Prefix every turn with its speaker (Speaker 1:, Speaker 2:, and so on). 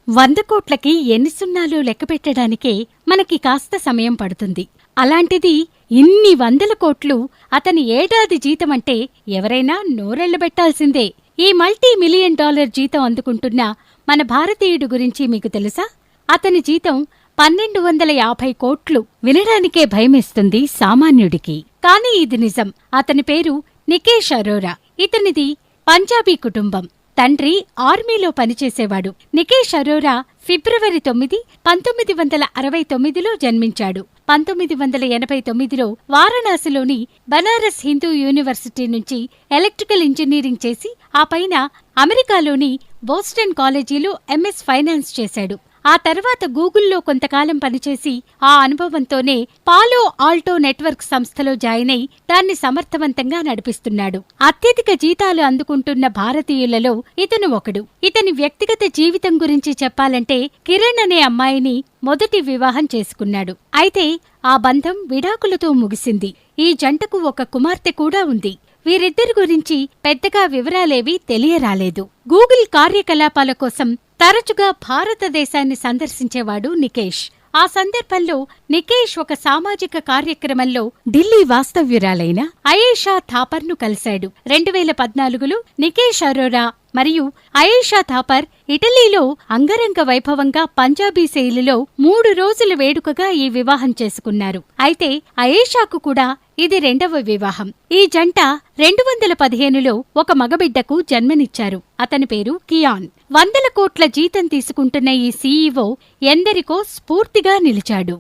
Speaker 1: 100 కోట్లకి ఎన్ని సున్నాలు లెక్కపెట్టడానికే మనకి కాస్త సమయం పడుతుంది. అలాంటిది ఇన్ని 100 కోట్లు అతని ఏడాది జీతమంటే ఎవరైనా నోరెళ్లబెట్టాల్సిందే. ఈ $1,000,000,000 జీతం అందుకుంటున్న మన భారతీయుడు గురించి మీకు తెలుసా? అతని జీతం 1,250 కోట్లు. వినడానికే భయమేస్తుంది సామాన్యుడికి. కానీ ఇది నిజం. అతని పేరు నికేష్ అరోరా. ఇతనిది పంజాబీ కుటుంబం. తండ్రి ఆర్మీలో పనిచేసేవాడు. నికేష్ అరోరా ఫిబ్రవరి 9, 1969లో జన్మించాడు. 1989లో వారణాసిలోని బనారస్ హిందూ యూనివర్సిటీ నుంచి ఎలక్ట్రికల్ ఇంజనీరింగ్ చేసి ఆ పైన అమెరికాలోని బోస్టన్ కాలేజీలో ఎంఎస్ ఫైనాన్స్ చేశాడు. ఆ తర్వాత గూగుల్లో కొంతకాలం పనిచేసి ఆ అనుభవంతోనే పాలో ఆల్టో నెట్వర్క్ సంస్థలో జాయిన్ అయి దాన్ని సమర్థవంతంగా నడిపిస్తున్నాడు. అత్యధిక జీతాలు అందుకుంటున్న భారతీయులలో ఇతను ఒకడు. ఇతని వ్యక్తిగత జీవితం గురించి చెప్పాలంటే కిరణ్ అనే అమ్మాయిని మొదటి వివాహం చేసుకున్నాడు. అయితే ఆ బంధం విడాకులతో ముగిసింది. ఈ జంటకు ఒక కుమార్తె కూడా ఉంది. వీరిద్దరి గురించి పెద్దగా వివరాలేవీ తెలియరాలేదు. గూగుల్ కార్యకలాపాల కోసం తరచుగా భారతదేశాన్ని సందర్శించేవాడు నికేష్. ఆ సందర్భంలో నికేష్ ఒక సామాజిక కార్యక్రమంలో ఢిల్లీ వాస్తవ్యురాలైన అయేషా థాపర్ను కలిశాడు. 2014లో నికేష్ అరోరా మరియు అయేషా థాపర్ ఇటలీలో అంగరంగ వైభవంగా పంజాబీ శైలిలో 3 రోజుల వేడుకగా ఈ వివాహం చేసుకున్నారు. అయితే అయేషాకు కూడా ఇది 2వ వివాహం. ఈ జంట 2015లో ఒక మగబిడ్డకు జన్మనిచ్చారు. అతని పేరు కియాన్. 100 కోట్ల జీతం తీసుకుంటున్న ఈ సీఈఓ ఎందరికో స్ఫూర్తిగా నిలిచాడు.